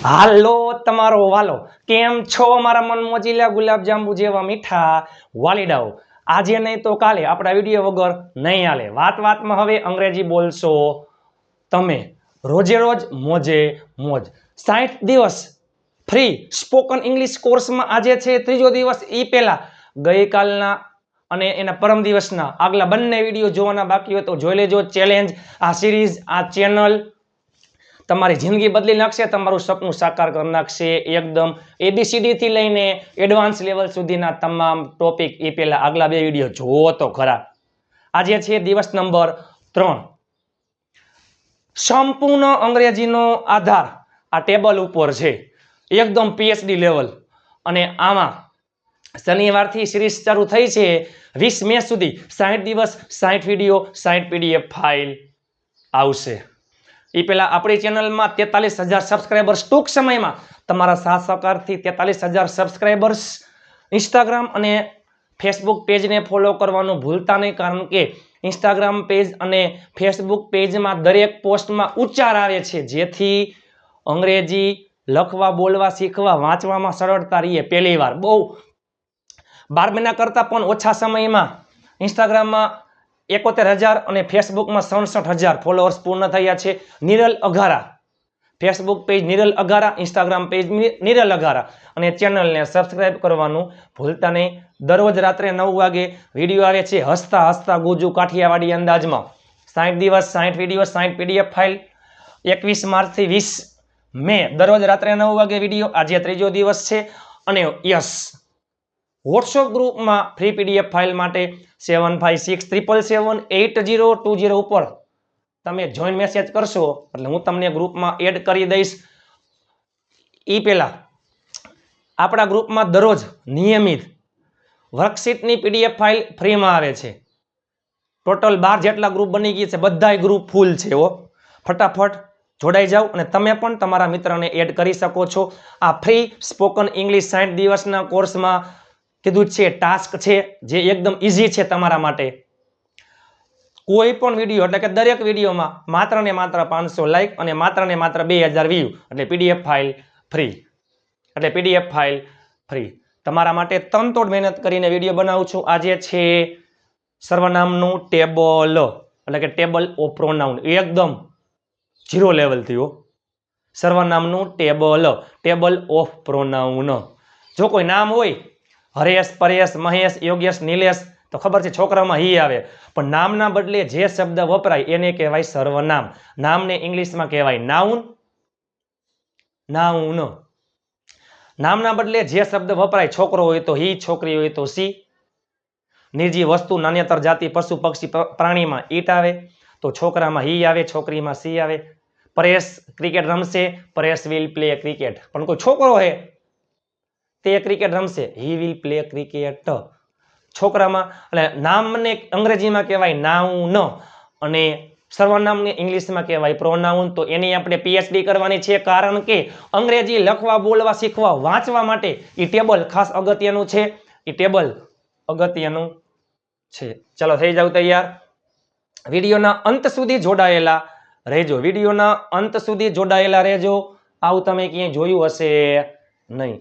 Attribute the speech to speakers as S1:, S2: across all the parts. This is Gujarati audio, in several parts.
S1: હાલો તમારો વાલો કેમ છો મારા મન મોજીલા ગુલાબજાંબુ જેવા મીઠા વાલીડાઓ આજે નહીં તો કાલે આપણા વિડીયો વગર નહીં હાલે વાતમાં હવે અંગ્રેજી બોલશો તમે રોજે રોજ મોજે મોજ 60 દિવસ ફ્રી સ્પોકન ઇંગ્લિશ કોર્સમાં આજે છે ત્રીજો દિવસ ઈ પહેલા ગઈકાલના અને એના પરમ દિવસના આગલા બંને વિડીયો જોવાના બાકી હોય તો જોઈ લેજો ચેલેન્જ આ સિરીઝ આ ચેનલ તમારી જિંદગી બદલી નાખશે તમારું સપનું સાકાર કરી નાખશે એકદમ ABCD થી લઈને એડવાન્સ લેવલ સુધીના તમામ ટોપિક એ પહેલા આગલા બે વિડીયો જોવો તો ખરા આજે છે દિવસ નંબર 3 સંપૂર્ણ અંગ્રેજીનો આધાર આ ટેબલ ઉપર છે એકદમ PhD લેવલ અને આમાં શનિવારથી સિરીઝ ચાલુ થઈ છે 20 મે સુધી 60 દિવસ 60 વિડીયો 60 PDF ફાઇલ આવશે એ પહેલા આપણી ચેનલમાં 43,000 સબસ્ક્રાઇબર્સ ટૂંક સમયમાં તમારા સાથ સહકારથી 43,000 સબસ્ક્રાઇબર્સ ઇન્સ્ટાગ્રામ અને ફેસબુક પેજને ફોલો કરવાનું ભૂલતા નહીં કારણ કે ઇન્સ્ટાગ્રામ પેજ અને ફેસબુક પેજમાં દરેક પોસ્ટમાં ઉચ્ચાર આવે છે જેથી અંગ્રેજી લખવા બોલવા શીખવા વાંચવામાં સરળતા રહીએ પહેલી વાર બહુ 12 મહિના કરતાં પણ ઓછા સમયમાં ઇન્સ્ટાગ્રામમાં 71,000 અને ફેસબુકમાં 67,000 ફોલોઅર્સ પૂર્ણ થયા છે Niral Aghara Facebook page Niral Aghara Instagram page Niral Aghara અને ચેનલને સબસ્ક્રાઇબ કરવાનું ભૂલતા નહીં દરરોજ રાત્રે 9 વાગે વિડીયો આવે છે હસતા હસતા ગુજુ કાઠિયાવાડી અંદાજમાં 60 દિવસ 60 વિડીયો 60 PDF ફાઇલ 21 માર્ચથી 20 મે દરરોજ રાત્રે 9 વાગે વિડીયો આજે ત્રીજો દિવસ છે અને યસ વોટ્સએપ ગ્રુપમાં ફ્રી PDF ફાઇલ માટે 7567778020 ઉપર તમે જોઈન મેસેજ કરશો એટલે હું તમને ગ્રુપમાં એડ કરી દઈશ એ પહેલા આપણા ગ્રુપમાં દરરોજ નિયમિત વર્કશીટની PDF ફાઇલ ફ્રીમાં આવે છે ટોટલ 12 જેટલા ગ્રુપ બની ગઈ છે બધાય ગ્રુપ ફૂલ છે ફટાફટ જોડાઈ જાઓ અને તમે પણ તમારા મિત્રને એડ કરી શકો છો આ ફ્રી સ્પોકન ઇંગ્લિશ 60 દિવસના કોર્સમાં કીધું છે ટાસ્ક છે જે એકદમ ઈઝી છે તમારા માટે કોઈ પણ વિડીયો એટલે કે દરેક વિડીયોમાં માત્ર ને માત્ર 500 લાઈક અને માત્ર ને માત્ર 2000 વ્યૂ એટલે PDF ફાઇલ ફ્રી તમારા માટે તનતોડ મહેનત કરીને વિડીયો બનાવું છું આજે છે સર્વનામનું ટેબલ એટલે કે ટેબલ ઓફ પ્રોનાઉન એકદમ 0 લેવલથી સર્વનામનું ટેબલ ઓફ પ્રોનાઉન જો કોઈ નામ હોય હરેશ પરેશ મહેશ યોગેશ નીલેશ તો ખબર છે છોકરામાં હી આવે પણ નામના બદલે જે શબ્દ વપરાય એને કહેવાય સર્વનામ નામને ઇંગ્લિશમાં કહેવાય નાઉન નામના બદલે જે શબ્દ વપરાય છોકરો હોય તો હી છોકરી હોય તો સી નિર્જીવ વસ્તુ નાન્યતર જાતિ પશુ પક્ષી પ્રાણીમાં ઈટ આવે તો છોકરામાં હી આવે છોકરીમાં સી આવે પરેશ ક્રિકેટ રમશે પરેશ વિલ પ્લે ક્રિકેટ પણ કોઈ છોકરો હે તે ક્રિકેટ રમશે હી વિલ પ્લે ક્રિકેટ છોકરામાં એટલે નામને અંગ્રેજીમાં કહેવાય નાઉન અને સર્વનામને ઇંગ્લિશમાં કહેવાય પ્રોનાઉન તો એની આપણે PhD કરવાની છે કારણ કે અંગ્રેજી લખવા બોલવા શીખવા વાંચવા માટે એ ટેબલ ખાસ અગત્યનું છે ચલો થઈ જાવ તૈયાર વિડીયોના અંત સુધી જોડાયેલા રહેજો આવું તમે ક્યાંય જોયું હશે નહીં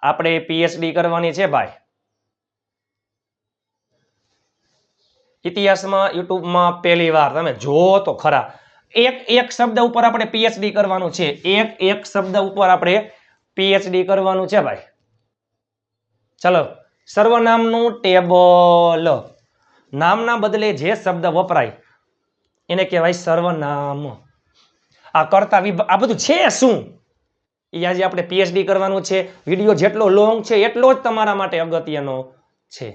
S1: આપણે PhD કરવાની છે ભાઈ ઇતિહાસમાં યુટ્યુબમાં પહેલી વાર તમે જોવો તો ખરા એક શબ્દ ઉપર આપણે PhD કરવાનું છે એક શબ્દ ઉપર આપણે PhD કરવાનું છે ભાઈ ચલો સર્વનામનું ટેબલ નામના બદલે જે શબ્દ વપરાય એને કહેવાય સર્વનામ આ કરતા આ બધું છે શું એ આજે આપણે PhD કરવાનું છે વિડીયો જેટલો લોંગ છે એટલો જ તમારા માટે અગત્યનો છે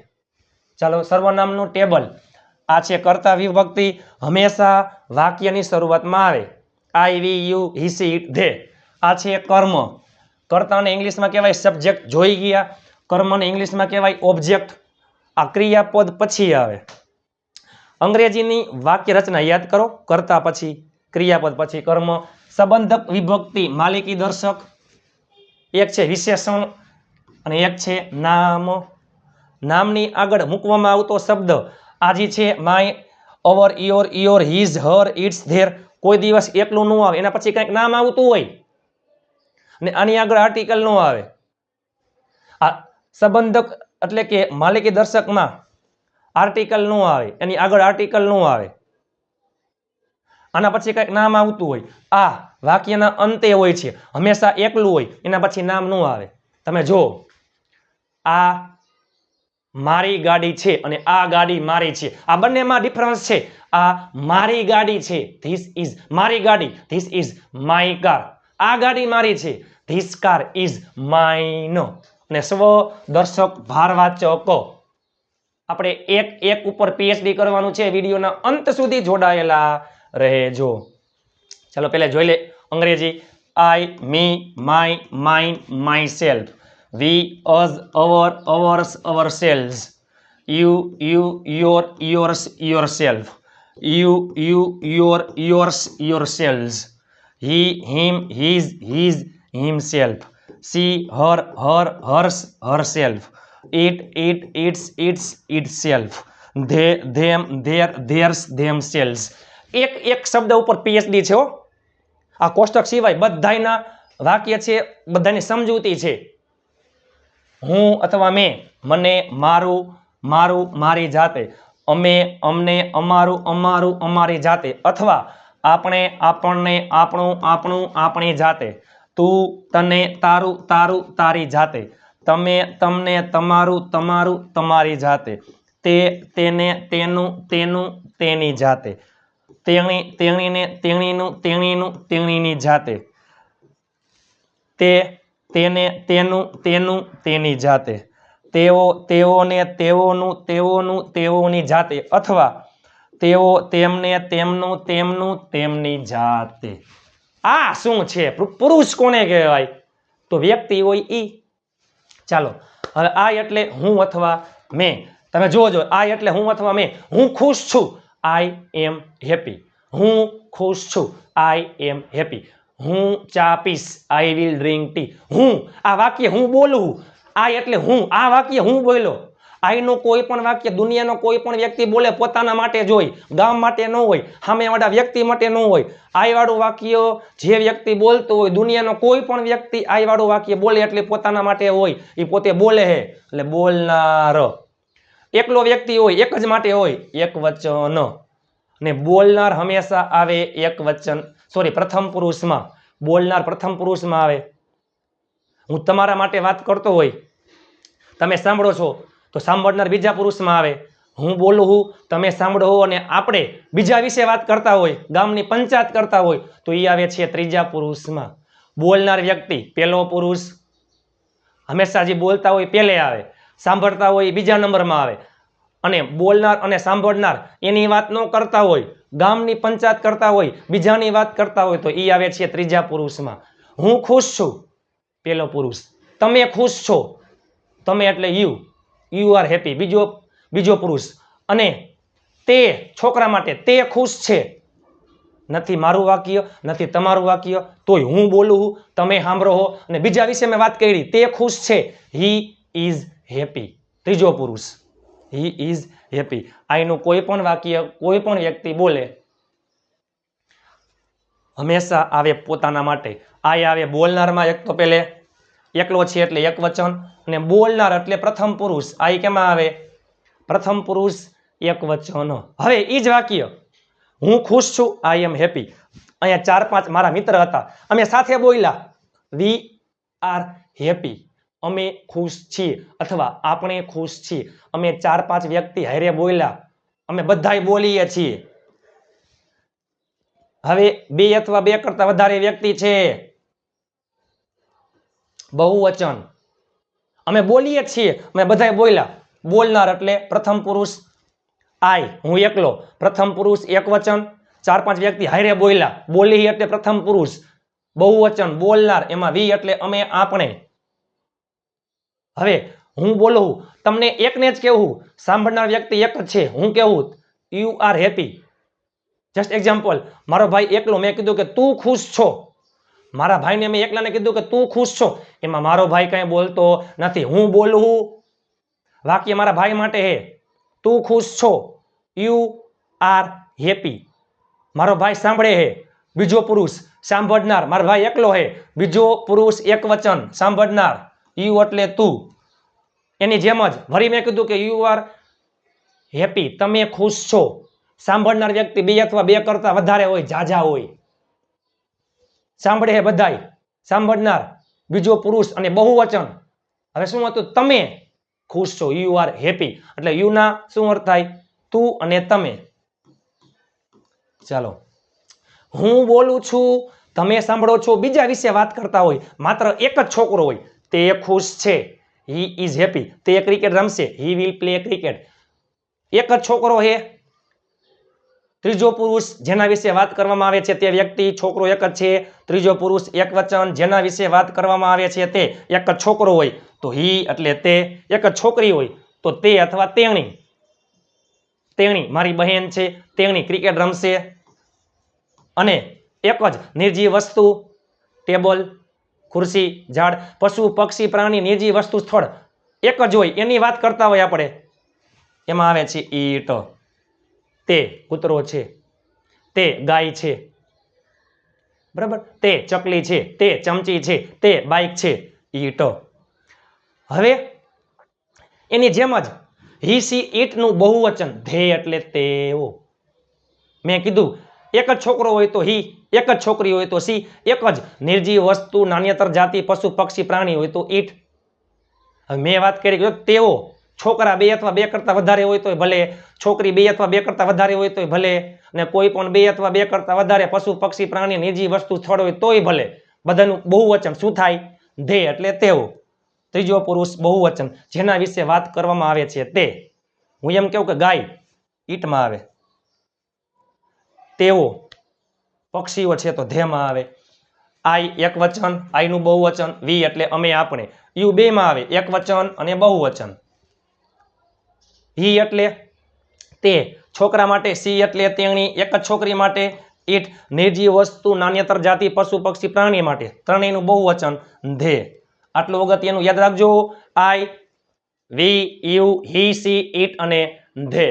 S1: ચાલો સર્વનામનું ટેબલ આ છે કર્તા વિભક્તિ હંમેશા વાક્યની શરૂઆતમાં આવે I we you he she it they આ છે કર્મ કર્તાને ઇંગ્લિશમાં કહેવાય સબ્જેક્ટ જોઈ ગયા કર્મને ઇંગ્લિશમાં કહેવાય ઓબ્જેક્ટ આ ક્રિયાપદ પછી આવે અંગ્રેજીની વાક્ય રચના યાદ કરો કર્તા પછી ક્રિયાપદ પછી કર્મ સંબંધક વિભક્તિ માલિકી દર્શક એક છે વિશેષણ અને એક છે નામ નામની આગળ મૂકવામાં આવતો શબ્દ આજી છે my our your his her its their કોઈ દિવસ એકલું ન આવે એના પછી કંઈક નામ આવતું હોય ને આની આગળ આર્ટિકલ ન આવે. આ સંબંધક એટલે કે માલિકી દર્શકમાં આર્ટિકલ ન આવે, એની આગળ આર્ટિકલ ન આવે. આના પછી કંઈક નામ આવતું હોય, આ વાક્યના અંતે હોય છે, હંમેશા એકલું હોય, એના પછી નામ ન આવે. તમે જો આ મારી ગાડી છે અને આ ગાડી મારી છે, આ બંનેમાં ડિફરન્સ છે. આ મારી ગાડી છે, ધીસ ઇઝ મારી ગાડી, ધીસ ઇઝ માય કાર. આ ગાડી મારી છે, ધીસ કાર ઇઝ માઇન. અને સ્વ દર્શક ભારવાચકો આપણે એક એક ઉપર પીએચડી કરવાનું છે. વિડીયોના અંત સુધી જોડાયેલા રહેજો. ચાલો પહેલા જોઈ લે અંગ્રેજી. I, me, my, mine, myself. We, us, our, ours, ourselves. You, your, yours, yourself. You, yours, yourselves. He, him, his, himself. She, her, hers, herself. It, itself. Them, theirs, themselves. એક એક શબ્દ ઉપર પીએચડી છે હો. આ કોષ્ટક સિવાય બધાયના વાક્ય છે, બધાની સમજૂતી છે. હું અથવા મેં, મને, મારું, મારું, મારી જાતે. અમે, અમને, અમારું, અમારું, અમારી જાતે. અથવા આપણે, આપણને, આપણું, આપણું, આપણી જાતે. તું, તને, તારું, તારું, તારી જાતે. તમે, તમને, તમારું, તમારું, તમારી જાતે. તે, તેને, તેનું, તેનું, તેની જાતે. તેણી, તેણીને, તેણીનું, તેણીનું, તેણીની જાતે. તે, તેને, તેનું, તેનું, તેની જાતે. તેઓ, તેઓને, તેઓનું, તેઓનું, તેઓની જાતે. અથવા તેઓ, તેમને, તેમનું, તેમનું, તેમની જાતે. આ શું છે? પુરુષ કોને કહેવાય? તો વ્યક્તિ હોય ઈ. ચાલો હવે આ એટલે હું અથવા મેં. તમે જોજો, આ એટલે હું અથવા મેં. હું ખુશ છું, આઈ એમ હેપી. હું ખુશ છું, આઈ એમ હેપી. હું ચા પીશ, આઈ વિલ ડ્રિંક ટી. હું, આ વાક્ય હું બોલું, આ એટલે હું, આ વાક્ય હું બોલ્યો. આઈનું કોઈ પણ વાક્ય દુનિયાનો કોઈ પણ વ્યક્તિ બોલે પોતાના માટે જ હોય, ગામ માટે ન હોય, સામેવાળા વ્યક્તિ માટે ન હોય. આઈવાળું વાક્ય જે વ્યક્તિ બોલતો હોય, દુનિયાનો કોઈ પણ વ્યક્તિ આઈવાળું વાક્ય બોલે એટલે પોતાના માટે હોય, એ પોતે બોલે છે એટલે બોલનાર. એકલો વ્યક્તિ હોય, એક જ માટે હોય, એક વચન. ને બોલનાર હંમેશા આવે એક વચન, પ્રથમ પુરુષમાં. બોલનાર પ્રથમ પુરુષમાં આવે. હું તમારા માટે વાત કરતો હોય, તમે સાંભળો છો તો સાંભળનાર બીજા પુરુષમાં આવે. હું બોલું હું, તમે સાંભળો હો, અને આપણે બીજા વિશે વાત કરતા હોય, ગામની પંચાયત કરતા હોય, તો એ આવે છે ત્રીજા પુરુષમાં. બોલનાર વ્યક્તિ પહેલો પુરુષ, હંમેશા જે બોલતા હોય પહેલે આવે, સાંભળતા હોય બીજા નંબરમાં આવે. અને બોલનાર અને સાંભળનાર એની વાત ન કરતા હોય, ગામની પંચાયત કરતા હોય, બીજાની વાત કરતા હોય, તો એ આવે છે ત્રીજા પુરુષમાં. હું ખુશ છું, પહેલો પુરુષ. તમે ખુશ છો, તમે એટલે યુ આર હેપી, બીજો પુરુષ. અને તે, છોકરા માટે, તે ખુશ છે. નથી મારું વાક્ય, નથી તમારું વાક્ય, તોય હું બોલું છું, તમે સાંભળો હો, અને બીજા વિશે મેં વાત કરી, તે ખુશ છે. હી ઇઝ હેપી, ત્રીજો પુરુષ. He is happy. આઈનું કોઈ પણ વાક્ય કોઈ પણ વ્યક્તિ બોલે હંમેશા આવે પોતાના માટે. આઈ આવે બોલનારમાં. એક તો પહેલે એકલો છે એટલે એક વચન, અને બોલનાર એટલે પ્રથમ પુરુષ. આઈ કેમાં આવે? પ્રથમ પુરુષ એક વચન. હવે એ જ વાક્ય હું ખુશ છું, આઈ એમ હેપી. અહીંયા 4-5 મારા મિત્ર હતા, અમે સાથે બોલ્યા, વી આર હેપી, અમે ખુશ છીએ, અથવા આપણે ખુશ છીએ. અમે 4-5 વ્યક્તિ હારે બોલ્યા, અમે બધાય બોલીએ છીએ. હવે 2 અથવા 2 કરતા વધારે વ્યક્તિ છે, બહુવચન. અમે બોલીએ છીએ, અમે બધાય બોલ્યા. બોલનાર એટલે પ્રથમ પુરુષ. આઈ, હું એકલો, પ્રથમ પુરુષ એક વચન. 4-5 વ્યક્તિ હારે બોલ્યા, બોલી એટલે પ્રથમ પુરુષ. બહુવચન બોલનાર, એમાં વી એટલે અમે, આપણે. હવે હું બોલું, તમને એકને જ કહેવું, સાંભળનાર વ્યક્તિ એક જ છે. હું કહેવું you are happy. Just example, મારો ભાઈ એકલો, મેં કીધું કે તું ખુશ છો. મારા ભાઈને મેં એકલાને કીધું કે તું ખુશ છો, એમાં મારો ભાઈ કંઈ બોલતો નથી. હું બોલું, વાક્ય મારા ભાઈ માટે હે, તું ખુશ છો, યુ આર હેપી. મારો ભાઈ સાંભળે હે, બીજો પુરુષ સાંભળનાર, મારો ભાઈ એકલો હે, બીજો પુરુષ એક વચન, સાંભળનાર, યુ એટલે તું. એની જેમ જ વળી મેં કીધું કે યુ આર હેપી, તમે ખુશ છો. સાંભળનાર વ્યક્તિ બે અથવા બે કરતા વધારે હોય, જાજા હોય, સાંભળે હે બધાય, સાંભળનાર, બીજો પુરુષ અને બહુવચન. હવે શું હતું? તમે ખુશ છો, યુ આર હેપી. એટલે યુ ના શું અર્થ થાય? તું અને તમે. ચાલો, હું બોલું છું, તમે સાંભળો છો, બીજા વિશે વાત કરતા હોય, માત્ર એક જ છોકરો હોય, તે ખુશ છે, હી ઇઝ હેપી. તે ક્રિકેટ રમશે, હી વિલ પ્લે ક્રિકેટ. એક જ છોકરો હે. ત્રીજો પુરુષ જેના વિશે વાત કરવામાં આવે છે તે વ્યક્તિ, છોકરો એક જ છે. ત્રીજો પુરુષ એક વચન જેના વિશે વાત કરવામાં આવે છે તે એક જ છોકરો હોય, તો હી એટલે તે. એક જ છોકરી હોય તો તે અથવા તેણી. તેણી મારી બહેન છે, તેણી ક્રિકેટ રમશે. અને એક જ નિર્જીવ વસ્તુ, ટેબલ, ખુરશી, ઝાડ, પશુ, પક્ષી, પ્રાણી, નિર્જીવ વસ્તુ, સ્થળ એક જ હોય, એની વાત કરતા હોય આપણે, એમાં આવે છે ઈટ. તે કૂતરો છે, તે ગાય છે, બરાબર, તે ચકલી છે, તે ચમચી છે, તે બાઈક છે, ઈટ. હવે એની જેમ જ હી સી ઈટ નું બહુવચન, ધે એટલે તેઓ. મેં કીધું એક જ છોકરો હોય તો હી, એક જ છોકરી હોય તો સી, એક જ નિર્જીવ વસ્તુ, નાન્યતર જાતિ, પશુ, પક્ષી, પ્રાણી હોય તો ઈટ. હવે મેં વાત કરી કે તેઓ, છોકરા બે અથવા બે કરતા વધારે હોય તોય ભલે, છોકરી બે અથવા બે કરતા વધારે હોય તોય ભલે, અને કોઈ પણ બે અથવા બે કરતા વધારે પશુ, પક્ષી, પ્રાણી, નિર્જીવ વસ્તુ, સ્થળ હોય તોય ભલે. બધાનું બહુવચન શું થાય? ધે એટલે તેઓ. ત્રીજો પુરુષ બહુવચન જેના વિશે વાત કરવામાં આવે છે તે. હું એમ કહું કે ગાય ઈટમાં આવે, તેઓ પક્ષીઓ છે તો ધેમાં આવે. આઈ એક વચન, આઈનું બહુવચન, વી એટલે અમે આપણે, યુ બેમાં આવે, એક વચન અને બહુવચન. હી એટલે તે, છોકરા માટે, સી એટલે તેણી, એક જ છોકરી માટે, ઈટ નિર્જીવ વસ્તુ, નાન્યતર જાતિ, પશુ, પક્ષી, પ્રાણી માટે, ત્રણેયનું બહુવચન ધે. આટલું અગત્યનું યાદ રાખજો. આઈ, વી, યુ, હી, સી, ઈટ અને ધે.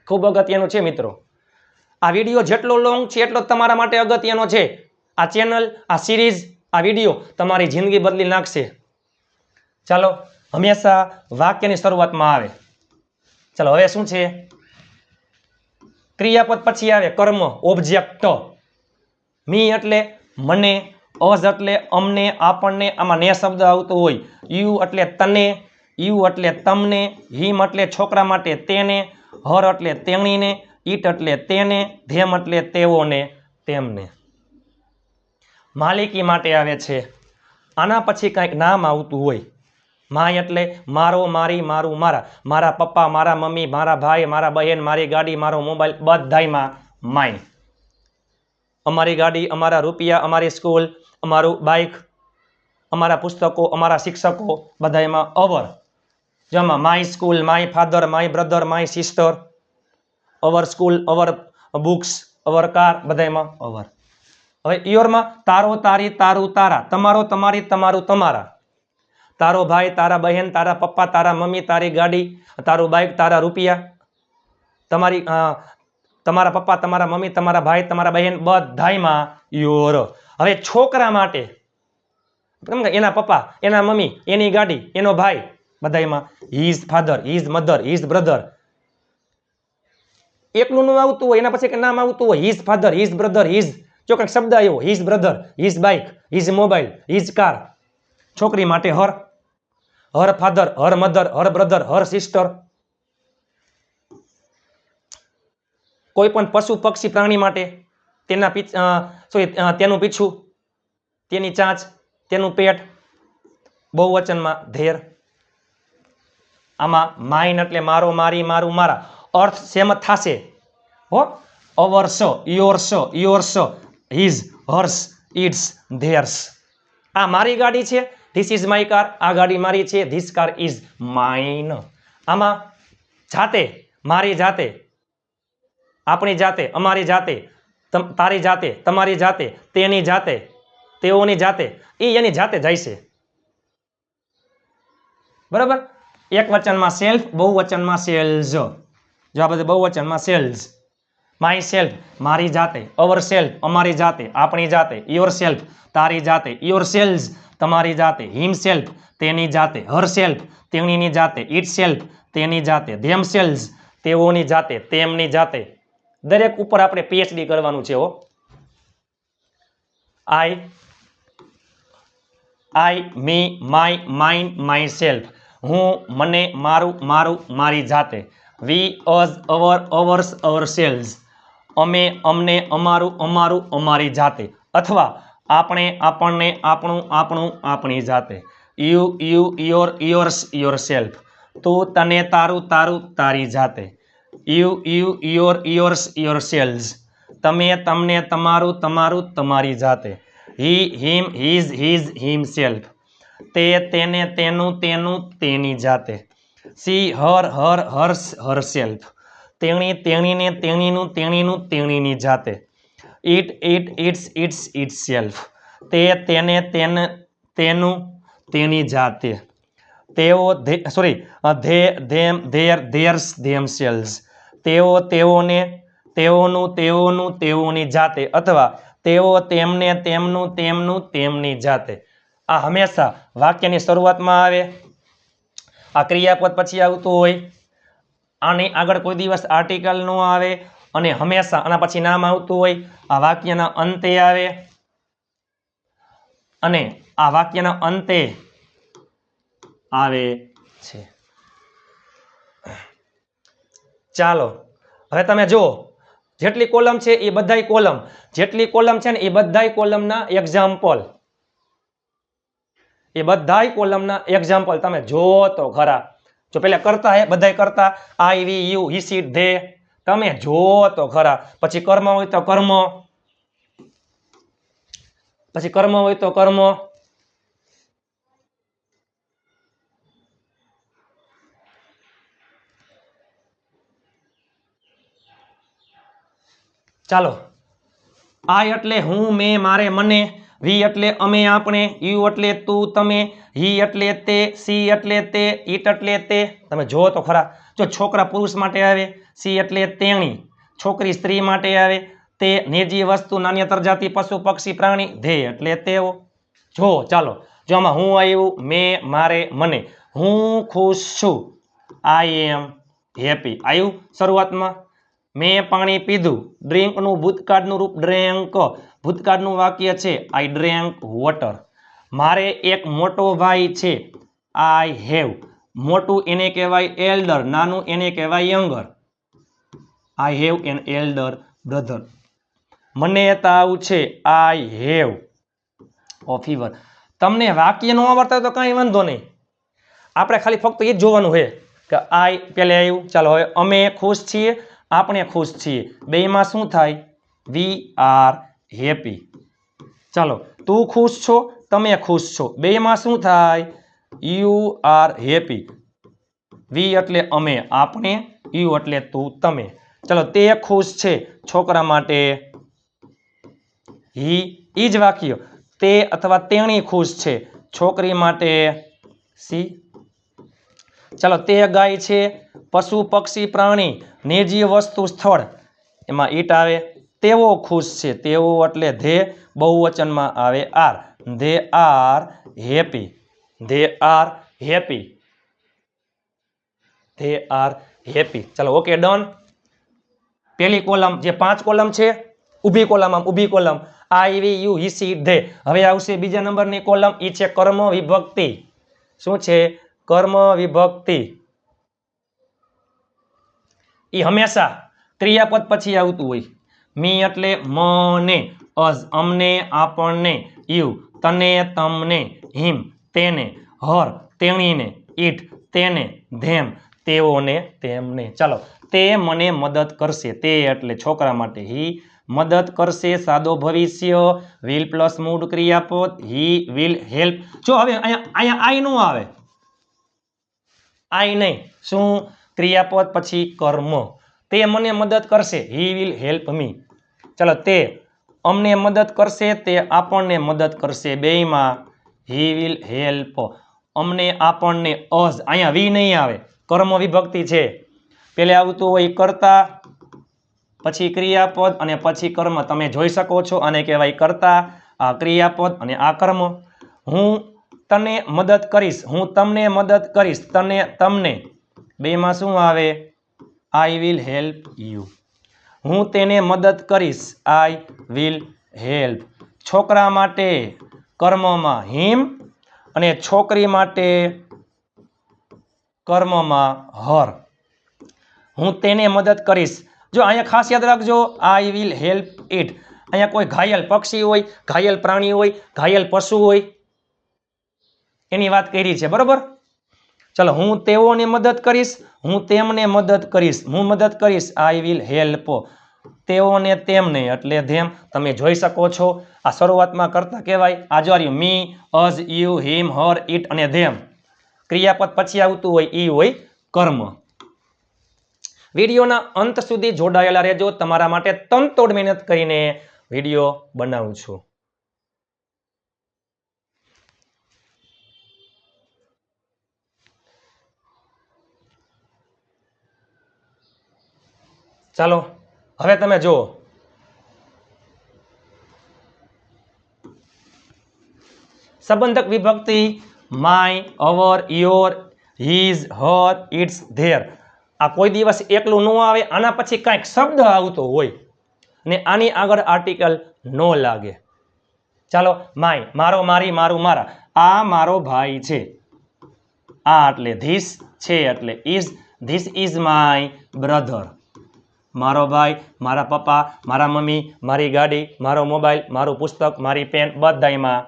S1: ખૂબ અગત્યનું છે મિત્રો. આ વિડીયો જેટલો લોંગ છે એટલો તમારા માટે અગત્યનો છે. આ ચેનલ, આ સિરીઝ, આ વિડીયો તમારી જિંદગી બદલી નાખશે. ચાલો, હંમેશા વાક્યની શરૂઆતમાં આવે. ચાલો, હવે શું છે? ક્રિયાપદ પછી આવે કર્મ, ઓબ્જેક્ટ. મી એટલે મને, અઝ એટલે અમને, આપણને, આમાં ને શબ્દ આવતો હોય. યુ એટલે તને, યુ એટલે તમને, હિમ એટલે છોકરા માટે તેને, હર એટલે તેણીને, ઈટ એટલે તેને, ધેમ એટલે તેઓને, તેમને. માલિકી માટે આવે છે. આના પછી કંઈક નામ આવતું હોય. માય એટલે મારો, મારી, મારું, મારા, મારા પપ્પા, મારા મમ્મી, મારા ભાઈ, મારા બહેન, મારી ગાડી, મારો મોબાઈલ, બધાયમાં માય. અમારી ગાડી, અમારા રૂપિયા, અમારી સ્કૂલ, અમારું બાઇક, અમારા પુસ્તકો, અમારા શિક્ષકો, બધાયમાં અવર. જેમાં my school, my father, my brother, my sister, our school, our books, our car, બધાયમાં અવર. હવે ઇયોરમાં તારો, તારી, તારું, તારા, તમારો, તમારી, તમારું, તમારા, તારો ભાઈ, તારા બહેન, તારા પપ્પા, તારા મમ્મી, તારી ગાડી, તારું બાઇક, તારા રૂપિયા, તમારી તમારા પપ્પા, તમારા મમ્મી, તમારા ભાઈ, તમારા બહેન, બધાયમાં યોર. હવે છોકરા માટે એના પપ્પા, એના મમ્મી, એની ગાડી, એનો ભાઈ, બધાયમાં his father, his mother, his brother. એકલું નામ આવતું હોય, એના પછી નામ આવતું હોય, his father, his brother, his, જો કંઈક શબ્દ આવ્યો, his brother, his bike, his mobile, his car. છોકરી માટે her, her father, her mother, her brother, her sister. કોઈ પણ પશુ, પક્ષી, પ્રાણી માટે તેના તેનું પીછું, તેની ચાંચ, તેનું પેટ, બહુવચનમાં ધેર. આમાં માઇન એટલે મારો, મારી, મારું, મારા. અર્થ સેમ થશે હો. Ours, yours, yours, his, hers, its, theirs. આ મારી ગાડી છે, ધીસ ઇઝ માય કાર. આ ગાડી મારી છે, ધીસ કાર ઇઝ માઇન. આમાં જાતે, મારી જાતે, આપણી જાતે, અમારી જાતે, તારી જાતે, તમારી જાતે, તેની જાતે, તેઓની જાતે, એની જાતે જાય છે. બરાબર. એક વચનમાં સેલ્ફ, બહુવચનમાં સેલ્સ. જો આ બધું બહુવચનમાં સેલ્સ. માય સેલ્ફ મારી જાતે, અવર સેલ્ફ અમારી જાતે, આપણી જાતે, યોર સેલ્ફ તારી જાતે, યોર સેલ્સ તમારી જાતે, હિમ સેલ્ફ તેની જાતે, હર સેલ્ફ તેણીની જાતે, ઇટ સેલ્ફ તેની જાતે, ધેમ સેલ્સ તેઓની જાતે, તેમની જાતે. દરેક ઉપર આપણે પીએચડી કરવાનું છે. I me my mind myself હું મને મારું મારું મારી જાતે, વી us our ours hour cells અમે અમને અમારું અમારું અમારી જાતે, અથવા આપણે આપણને આપણું આપણું આપણી જાતે, you you your yours yourself તું તને તારું તારું તારી જાતે, you you your yours yourselves તમે તમને તમારું તમારું તમારી જાતે, he him his his himself તે તેને તેનું તેનું તેની જાતે, she her her hers herself તેણી તેણીને તેણીનું તેણીનું તેણીની જાતે, it it its its itself તે તેને તેને તેનું તેની જાતે, તેઓ they them their theirs them cells તેઓ તેઓને તેઓનું તેઓનું તેઓની જાતે, અથવા તેઓ તેમને તેમનું તેમનું તેમની જાતે. આ હંમેશા વાક્યની શરૂઆતમાં આવે, આ ક્રિયાપદ પછી આવતું હોય, આની આગળ કોઈ દિવસ આર્ટિકલ ન આવે, અને હંમેશા આના પછી નામ આવતું હોય, આ વાક્યના અંતે આવે, અને આ વાક્યના અંતે આવે છે. ચાલો હવે તમે જુઓ, જેટલી કોલમ છે એ બધાય કોલમ, જેટલી કોલમ છે ને એ બધાય કોલમના એક્ઝામ્પલ, એ બધાય કોલમના એક્ઝામ્પલ તમે જોવો તો ખરા. જો પેલા કરતા હે બધાય કરતા, આઈ we you he she they, તમે જોવો તો ખરા. પછી કર્મ હોય તો કર્મ, પછી કર્મ હોય તો કર્મ. ચાલો, આઈ એટલે હું મેં મારે મને, વી એટલે અમે આપણે, યુ એટલે તું તમે, હી એટલે તે, સી એટલે તે, ઇટ એટલે તે. તમે જો તો ખરા. જો છોકરા પુરુષ માટે આવે, સી એટલે તેણી, છોકરી સ્ત્રી માટે આવે, તે નિર્જીવ વસ્તુ નાન્યતર જાતિ પશુ પક્ષી પ્રાણી, ધે એટલે તેઓ. જો ચાલો, જો આમાં હું આવ્યું, મેં મારે મને, હું ખુશ છું, આઈ એમ હેપી આવ્યું શરૂઆતમાં. મેં પાણી પીધું, ડ્રિંકનું ભૂતકાળનું રૂપ ડ્રેન્ક, ભૂતકાળનું વાક્ય છે આઈ ડ્રેન્ક વોટર. મારે એક મોટો ભાઈ છે, આઈ હેવ, મોટું એને કહેવાય એલ્ડર, નાનું એને કહેવાય younger, I have an elder brother. મને તાવ છે, આઈ હેવ ફીવર. તમને વાક્ય ન આવડતા હોય તો કાંઈ વાંધો નહીં, આપણે ખાલી ફક્ત એ જ જોવાનું છે કે આઈ પેલે આવ્યું. ચાલો હવે અમે ખુશ છીએ, આપણે ખુશ છીએ, બેમાં શું થાય, વી આર હેપી. ચાલો, તું ખુશ છો, તમે ખુશ છો, બેમાં શું થાય, યુ આર હેપી. વી એટલે અમે આપણે, યુ એટલે તું તમે. ચાલો, તે ખુશ છે છોકરા માટે, હી, ઈ જ વાક્ય, તે અથવા તેણી ખુશ છે છોકરી માટે, સી. ચાલો, તે ગાય છે, પશુ પક્ષી પ્રાણી નિર્જીવ વસ્તુ સ્થળ, એમાં ઈટ આવે. તેઓ ખુશ છે, તેઓ એટલે ધે, બહુવચનમાં આવે are, they are happy, they are happy, they are happy. ચાલો ઓકે ડન. પેલી કોલમ જે 5 કોલમ છે, ઊભી કોલમ, આમ ઊભી column, I we you he she they. હવે આવશે બીજા નંબરની કોલમ, ઈ છે કર્મ વિભક્તિ. શું છે, કર્મ વિભક્તિ. એ હંમેશા ક્રિયાપદ પછી આવતું હોય. મી એટલે મને, અસ અમને આપણને, યુ તને તમને, હિમ તેને, હર તેણીને, ઇટ તેને, ધેમ તેઓને તેમને. ચાલો, તે મને મદદ કરશે, તે એટલે છોકરા માટે, હી મદદ કરશે સાદો ભવિષ્ય, વિલ પ્લસ મૂળ ક્રિયાપદ, હી વિલ હેલ્પ. જો હવે અહીંયા આઈ નો આવે, આઈ નહીં, શું, ક્રિયાપદ પછી કર્મ. તે મને મદદ કરશે, હી વિલ હેલ્પ મી. ચાલો, તે અમને મદદ કરશે, તે આપણને મદદ કરશે, બેયમાં હી વિલ હેલ્પ. અમને આપણને અસ, અહીંયા વી નહીં આવે, કર્મ વિભક્તિ છે. પેલે આવતું હોય કરતા, પછી ક્રિયાપદ અને પછી કર્મ તમે જોઈ શકો છો આને કહેવાય કર્તા આ ક્રિયાપદ અને આ કર્મ હું તને મદદ કરીશ હું તમને મદદ કરીશ તને તમને બેમાં શું આવે આઈ વિલ હેલ્પ યુ હું તેને મદદ કરીશ આઈ વિલ હેલ્પ છોકરા માટે કર્મમાં હિમ અને છોકરી માટે કર્મમાં હર હું તેને મદદ કરીશ જો અહીંયા ખાસ યાદ રાખજો આઈ વિલ હેલ્પ ઇટ અહીંયા કોઈ ઘાયલ પક્ષી હોય ઘાયલ પ્રાણી હોય ઘાયલ પશુ હોય એની વાત કરી છે બરોબર ચલો હું તેઓને મદદ કરીશ હું તેમને મદદ કરીશ હું મદદ કરીશ આઈ વિલ હેલ્પ તેઓને તેમને એટલે ધેમ તમે જોઈ શકો છો આ શરૂઆતમાં કરતા કહેવાય આ જો રહ્યું me us you him her it અને ધેમ ક્રિયાપદ પછી આવતું હોય ઈ હોય કર્મ વિડીયોના અંત સુધી જોડાયેલા રહેજો તમારા માટે તનતોડ મહેનત કરીને વિડીયો બનાવું છું ચાલો હવે તમે જુઓ સંબંધક વિભક્તિ my our your his her its their આ કોઈ દિવસ એકલું ન આવે આના પછી કાંઈક શબ્દ આવતો હોય ને આની આગળ આર્ટિકલ ન લાગે ચાલો માય મારો મારી મારું મારા આ મારો ભાઈ છે આ એટલે ધીસ છે એટલે is this is my brother મારો ભાઈ મારા પપ્પા મારા મમ્મી મારી ગાડી મારો મોબાઈલ મારું પુસ્તક મારી પેન બધાયમાં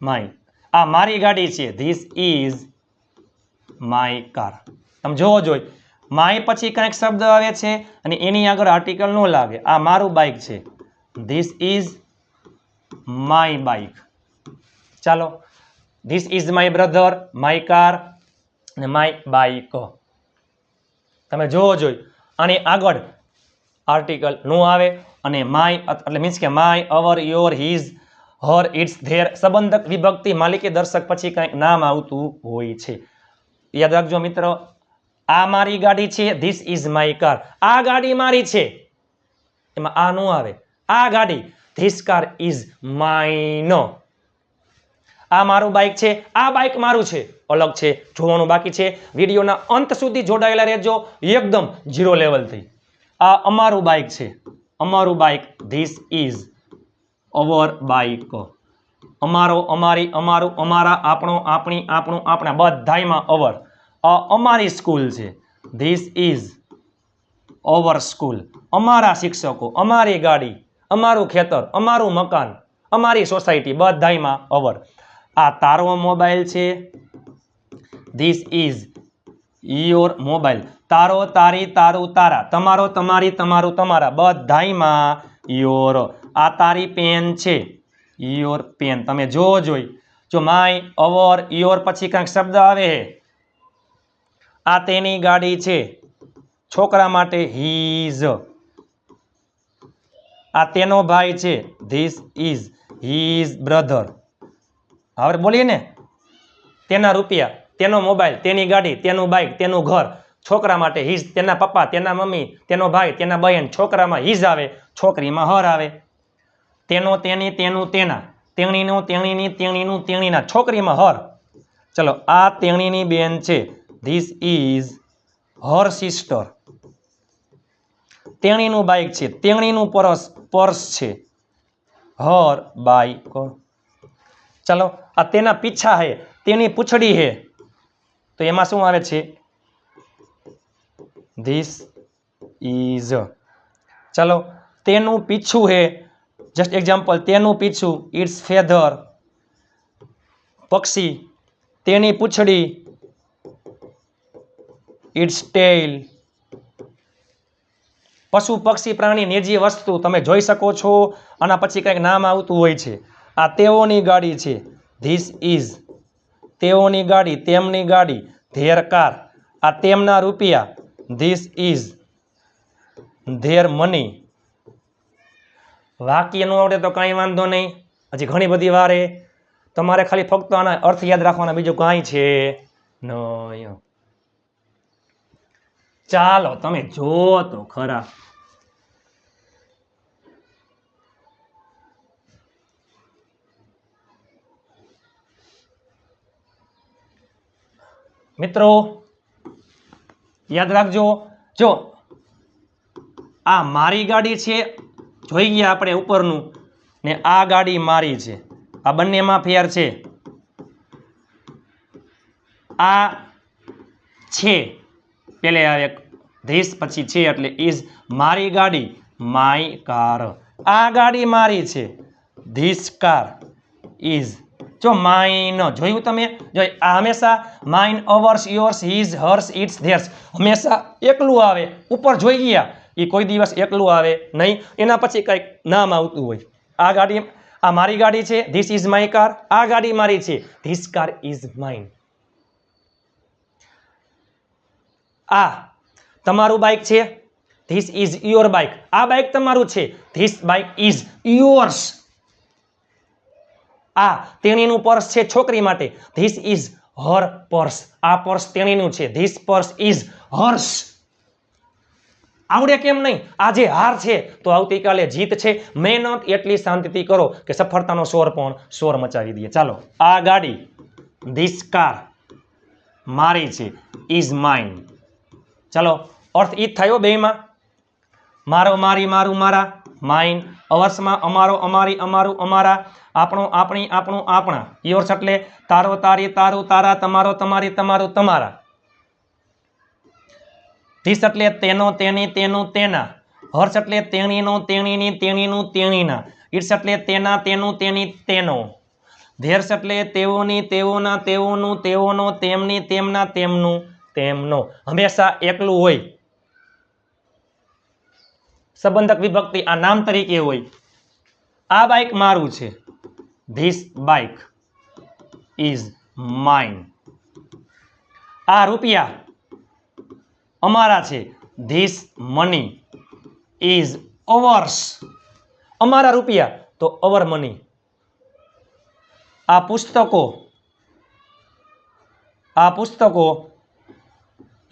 S1: માય આ મારી ગાડી છે ધીસ ઇઝ માય કાર તમે જોવો જોઈએ માય પછી કંઈક શબ્દ આવે છે અને એની આગળ આર્ટિકલ ન લાગે આ મારું બાઇક છે ધીસ ઇઝ માય બાઇક ચાલો this is my brother my car અને માય બાઇક તમે જોવો જોઈએ આની આગળ આર્ટિકલ ન આવે અને માય એટલે મીન્સ કે my our your his her its their સંબંધક વિભક્તિ માલિકી દર્શક પછી કંઈક નામ આવતું હોય છે યાદ રાખજો મિત્રો આ મારી ગાડી છે ધીસ ઇઝ માય કાર આ ગાડી મારી છે એમાં આ ન આવે આ ગાડી ધીસ કાર ઇઝ માઇન આ મારું બાઇક છે આ બાઇક મારું છે અલગ છે જોવાનું બાકી છે વિડીયોના અંત સુધી જોડાયેલા રહેજો એકદમ ઝીરો લેવલથી આ અમારું બાઇક છે અમારું bike this is our bike અમારો અમારી અમારું અમારા આપણો આપણી આપણું આપણા બધાયમાં અવર અમારી સ્કૂલ છે ધીસ ઇઝ અવર સ્કૂલ અમારા શિક્ષકો અમારી ગાડી અમારું ખેતર અમારું મકાન અમારી સોસાયટી બધાયમાં અવર આ તારો મોબાઈલ છે ધીસ ઇઝ યોર મોબાઈલ તારો તારી તારું તારા તમારો તમારી તમારું તમારા બધાયમાં યોર આ તારી પેન છે યોર પેન તમે જોવો જોઈ જો માય અવર યોર પછી કાંઈક શબ્દ આવે આ તેની ગાડી છે છોકરા માટે હીઝ આ તેનો ભાઈ છે ધીસ ઇઝ હીઝ બ્રધર હવે બોલીએ ને તેના રૂપિયા તેનો મોબાઈલ તેની ગાડી તેનું બાઇક તેનું ઘર છોકરા માટે હીઝ તેના પપ્પા તેના મમ્મી તેનો ભાઈ તેના બહેન છોકરામાં હીઝ આવે છોકરીમાં હર આવે તેનો તેની તેનું તેના તેણીનો તેણીની તેણીનું તેણીના છોકરીમાં હર ચલો આ તેણીની બેન છે ધીસ ઇઝ હર સિસ્ટર તેણીનું બાઇક છે તેણીનું પર્સ છે હર બાઇક ચલો આ તેના પીછા હે તેની પૂંછડી હે તો એમાં શું આવે છે ધીસ ઇઝ ચલો તેનું પીછું હે જસ્ટ એક્ઝામ્પલ તેનું પીછું ઇટ્સ ફેધર પક્ષી તેની પૂંછડી ઇટ્સ ટેઇલ પશુ પક્ષી પ્રાણી નિર્જીવ વસ્તુ તમે જોઈ શકો છો આના પછી કંઈક નામ આવતું હોય છે આ તેઓની ગાડી છે ધીસ ઇઝ તેઓની ગાડી તેમની ગાડી ધેર કાર આ તેમના રૂપિયા ધીસ ઇઝ ધેર મની વાક્ય ન આવડે તો કાંઈ વાંધો નહીં હજી ઘણી બધી વારે તમારે ખાલી ફક્ત આના અર્થ યાદ રાખવાના બીજું કાંઈ છે નહીં ચાલો તમે જો તો ખરા. મિત્રો યાદ રાખજો, જો આ મારી ગાડી છે, જોઈ ગયા આપણે ઉપરનું, ને આ ગાડી મારી છે, આ બંનેમાં ફેર છે. આ છે પેલે આવે ધીસ, પછી છે એટલે ઇઝ. મારી ગાડી માય કાર. આ ગાડી મારી છે, ધીસ કાર ઇઝ. જો માઇન જોયું તમે, જો આ હંમેશા mine, ours, yours, his, hers, its, theirs હંમેશા એકલું આવે. ઉપર જોઈ ગયા એ કોઈ દિવસ એકલું આવે નહીં, એના પછી કંઈક નામ આવતું હોય. આ ગાડી, આ મારી ગાડી છે, ધીસ ઇઝ માય કાર. આ ગાડી મારી છે, ધીસ કાર ઇઝ માઇન. આ તમારું બાઇક છે, ધીસ ઇઝ યોર બાઇક. આ બાઇક તમારું છે, ધીસ બાઇક ઇઝ યોર્સ. આ તેણીનું પર્સ છે છોકરી માટે, ધીસ ઇઝ હર પર્સ. આ પર્સ તેણીનું છે, ધીસ પર્સ ઇઝ હર્સ. આવડે કેમ નહીં? આજે હાર છે તો આવતીકાલે જીત છે. મહેનત એટલી શાંતિથી કરો કે સફળતાનો શોર પણ શોર મચાવી દે. ચાલો, આ ગાડી ધીસ કાર મારી છે, ઇઝ માઇન. ચાલો, અર્થ ઈ જ થયો બેમાં. મારો, મારી, મારું, મારા, માઇન. અવર્સમાં અમારો, અમારી, અમારું, અમારા, આપણો, આપણી, આપણું, આપણા. યોર્સ એટલે તારો, તારી, તારું, તારા, તમારો, તમારી, તમારું, તમારા. ધીસ એટલે તેનો, તેની, તેનું, તેના. હર્ષ એટલે તેણીનો, તેણીની, તેણીનું, તેણીના. ઇટ્સ એટલે તેના, તેનું, તેની, તેનો. ધેર્સ એટલે તેઓની, તેઓના, તેઓનું, તેઓનો, તેમની, તેમના, તેમનું, તેમનો. હંમેશા એકલું હોય. સંબંધક વિભક્તિ આ નામ તરીકે હોય. આ બાઇક મારું છે, ધીસ બાઇક ઇઝ માઇન. આ રૂપિયા અમારા છે, ધીસ મની ઇઝ અવર્સ. અમારા રૂપિયા તો અવર મની. આ પુસ્તકો, આ પુસ્તકો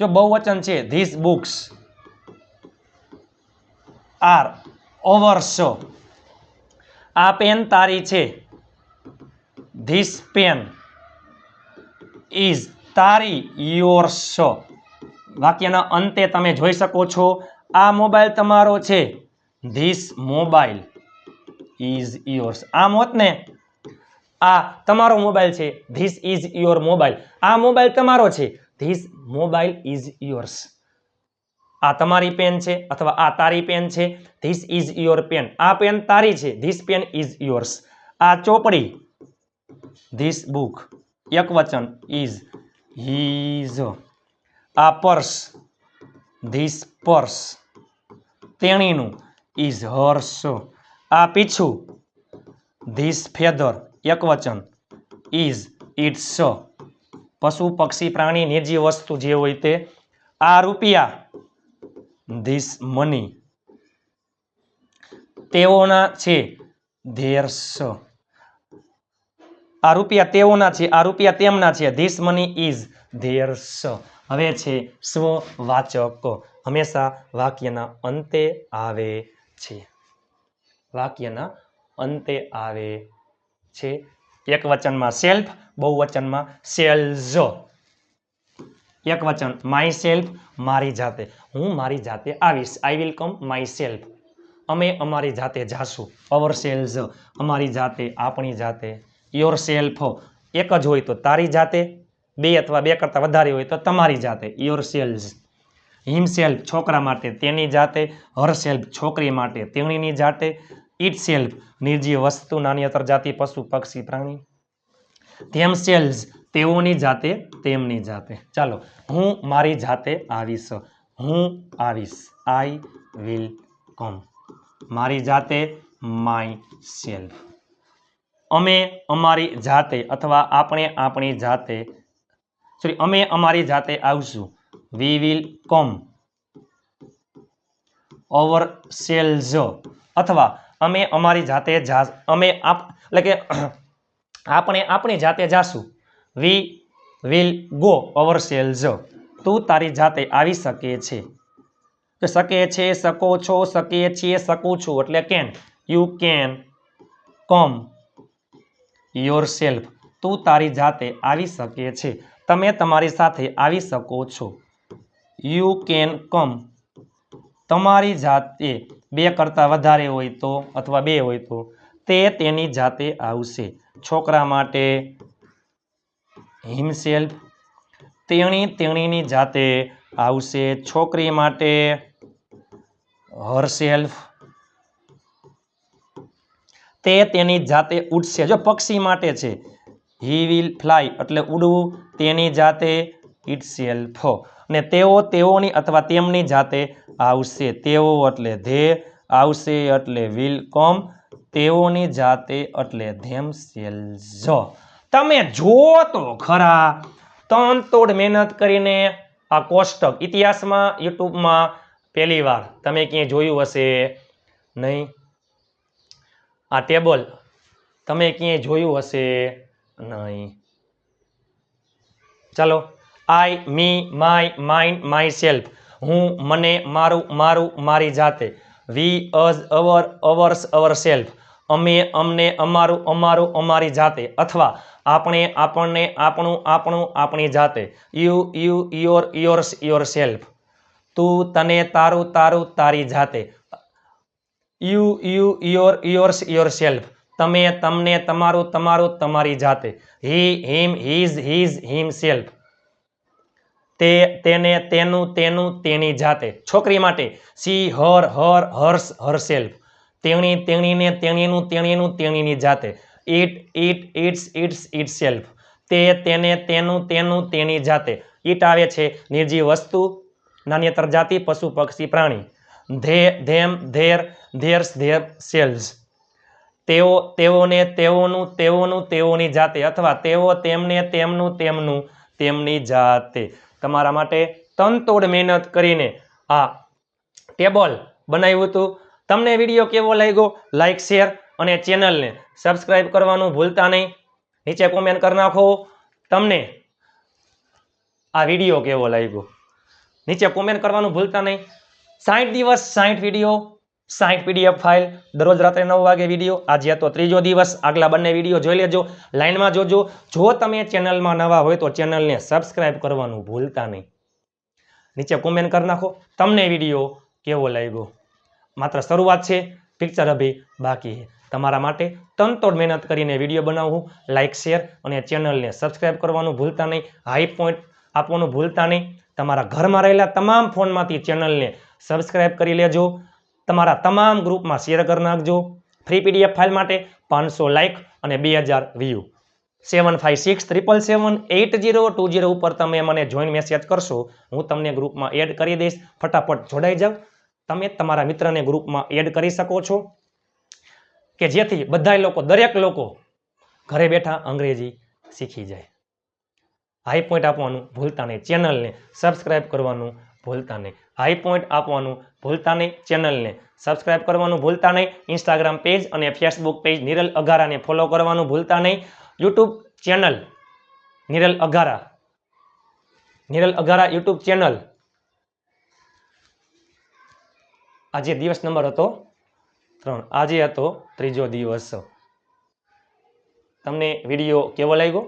S1: જો બહુવચન છે, ધીસ બુક્સ આર અવર્સ. આ પેન તારી છે, ધીસ પેન ઇઝ તારી, યોર્સ. વાક્યના અંતે તમે જોઈ શકો છો, આ મોબાઈલ તમારો છે, ધીસ મોબાઈલ ઇઝ યોર્સ. આમ હોત ને, આ તમારો મોબાઈલ છે, ધીસ ઇઝ યોર મોબાઈલ. આ મોબાઈલ તમારો છે, ધીસ મોબાઈલ ઇઝ યોર્સ. આ તમારી પેન છે અથવા આ તારી પેન છે, ધીસ ઇઝ યોર પેન. આ પેન તારી છે, ધીસ પેન ઇઝ યોર્સ. આ ચોપડી, ધીસ બુક એકવચન ઇઝ હીઝ. આ પર્સ, ધીસ પર્સ તેણીનું, ઇઝ હર્સ. આ પીછું, ધીસ ફેધર એકવચન ઇઝ ઇટ્સ. પશુ, પક્ષી, પ્રાણી, નિર્જીવ વસ્તુ જે હોય તે. આ રૂપિયા, ધીસ મની તેઓના છે, ધેર્સ. આ રૂપિયા તેઓના છે, આ રૂપિયા તેમના છે, ધીસ મની ઇઝ ધેર્સ. હવે છે સ્વવાચક. હંમેશા વાક્યના અંતે આવે છે. વાક્યના અંતે આવે છે. એક વચનમાં સેલ્ફ, બહુવચનમાં સેલ્સ. એક વચન માય સેલ્ફ, મારી જાતે. હું મારી જાતે આવીશ, I will come myself. અમે અમારી જાતે જાશું, અવર સેલ્સ અમારી જાતે, આપણી જાતે. યોર સેલ્ફ એક જ હોય તો તારી જાતે, બે અથવા બે કરતાં વધારે હોય તો તમારી જાતે, યોર સેલ્સ. હિમ સેલ્ફ છોકરા માટે, તેની જાતે. હર સેલ્ફ છોકરી માટે, તેણીની જાતે. ઇટ સેલ્ફ નિર્જીવ વસ્તુ, નાન્યતર જાતિ, પશુ, પક્ષી, પ્રાણી. ધેમ સેલ્સ તેઓની જાતે, તેમની જાતે. ચાલો, હું મારી જાતે આવીશ, હું આવીશ, આઈ વિલ કમ. મારી જાતે, માય સેલ્ફ. અમે અમારી જાતે અથવા આપણે આપણી જાતે, સોરી, અમે અમારી જાતે આવશું, we will come hour cells. અથવા અમે અમારી જાતે અમે એટલે કે આપણે આપણી જાતે જાશું, we will go ourselves. તું તારી જાતે આવી શકે છે. તો શકે છે, શકો છો, શકીએ છીએ, શકું છું એટલે can. You can come yourself. તું તારી જાતે આવી શકે છે. તમે તમારી સાથે આવી શકો છો. You can come. તમારી જાતે બે કરતાં વધારે હોય તો અથવા બે હોય તો તે તેની જાતે આવશે. છોકરા માટે હિમસેલ્ફ. તેણી તેણીની જાતે આવશે. છોકરી માટે હરસેલ્ફ. તે તેની જાતે ઉડશે. જો પક્ષી માટે છે હી વિલ ફ્લાય એટલે ઉડવું. તેની જાતે ઇટસેલ્ફ. અને તેઓ તેઓની અથવા તેમની જાતે આવશે. તેઓ એટલે ધે. આવશે એટલે વિલ કમ. તેઓની જાતે એટલે ધેમસેલ્વ્સ. તમે જુઓ તો ખરા તનતોડ મહેનત કરીને આ કોષ્ટક ઇતિહાસમાં યુટ્યુબમાં પહેલી વાર તમે ક્યાંય જોયું હશે નહીં. આ ટેબલ તમે ક્યાંય જોયું હશે નહીં. ચાલો. I, me, my, mine, myself. હું, મને, મારું, મારું, મારી જાતે. We, us, our, ours, ourself. અમે, અમને, અમારું, અમારું, અમારી જાતે. અથવા આપણે, આપણને, આપણું, આપણું, આપણી જાતે. You, you, your, yours, yourself. તું, તને, તારું, તારું, તારી જાતે. You, you, your, yours, yourself. તમે, તમને, તમારું, તમારું, તમારી જાતે. He, him, his, his, himself. તે, તેને, તેનું, તેનું, તેની જાતે. છોકરી માટે she, her, her, hers, herself. તેણી, તેણીને, તેણીનું, તેણીનું, તેણીની જાતે. It, it, its, its, itself. તે, તેને, તેનું, તેનું, તેની જાતે. ઇટ આવે છે નિર્જીવ વસ્તુ, નાન્યતર જાતિ, પશુ, પક્ષી, પ્રાણી. They, them, their, theirs, themselves. તેઓ, તેઓને, તેઓનું, તેઓનું, તેઓની જાતે. અથવા તેઓ, તેમને, તેમનું, તેમનું, તેમની જાતે. તમારા માટે તનતોડ મહેનત કરીને આ ટેબલ બનાવ્યું હતું. તમને વિડીયો કેવો લાગ્યો લાઈક, શેર અને ચેનલને સબસ્ક્રાઈબ કરવાનું ભૂલતા નહીં. નીચે કોમેન્ટ કરી નાખો તમને આ વિડીયો કેવો લાગ્યો. નીચે કોમેન્ટ કરવાનું ભૂલતા નહીં. 60 દિવસ 60 વિડીયો 60 PDF ફાઇલ. દરરોજ રાત્રે 9 વાગે વિડીયો. આજે હતો ત્રીજો દિવસ. આગલા બંને વિડીયો જોઈ લેજો, લાઈનમાં જોજો. જો તમે ચેનલમાં નવા હોય તો ચેનલને સબસ્ક્રાઈબ કરવાનું ભૂલતા નહીં. નીચે કોમેન્ટ કરી નાખો તમને વિડીયો કેવો લાગ્યો. માત્ર શરૂઆત છે, પિક્ચર અભી બાકી છે. તમારા માટે તનતોડ મહેનત કરીને વિડીયો બનાવવું. લાઈક, શેર અને ચેનલને સબસ્ક્રાઈબ કરવાનું ભૂલતા નહીં. હાઈ પોઈન્ટ આપવાનું ભૂલતા નહીં. તમારા ઘરમાં રહેલા તમામ ફોનમાંથી ચેનલને સબસ્ક્રાઈબ કરી લેજો. તમારા તમામ ગ્રુપમાં શેર કરી નાખજો. ફ્રી PDF ફાઇલ માટે 500 લાઈક અને 2000 વ્યૂ. 7567778020 ઉપર તમે મને જોઈન મેસેજ કરશો, હું તમને ગ્રુપમાં એડ કરી દઈશ. ફટાફટ જોડાઈ જાઓ. તમે તમારા મિત્રને ગ્રુપમાં એડ કરી શકો છો કે જેથી બધા લોકો, દરેક લોકો ઘરે બેઠા અંગ્રેજી શીખી જાય. હાઈ પોઈન્ટ આપવાનું ભૂલતા નહીં. ચેનલને સબસ્ક્રાઈબ કરવાનું ભૂલતા નહીં. હાઈ પોઈન્ટ આપવાનું ભૂલતા નહીં. ચેનલને સબસ્ક્રાઈબ કરવાનું ભૂલતા નહીં. ઇન્સ્ટાગ્રામ પેજ અને ફેસબુક પેજ નિરલ અઘારાને ફોલો કરવાનું ભૂલતા નહીં. YouTube channel Niral Aghara YouTube channel. આજે દિવસ નંબર હતો 3. આજે હતો ત્રીજો દિવસ. તમને વિડીયો કેવો લાગ્યો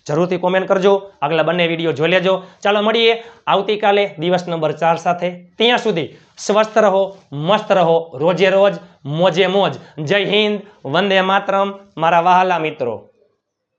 S1: જરૂરથી કોમેન્ટ કરજો. આગલા બંને વિડીયો જોઈ લેજો. ચાલો મળીએ આવતીકાલે દિવસ નંબર 4 સાથે. ત્યાં સુધી સ્વસ્થ રહો, મસ્ત રહો, રોજે રોજ મોજે મોજ. જય હિન્દ, વંદે માતરમ મારા વહાલા મિત્રો.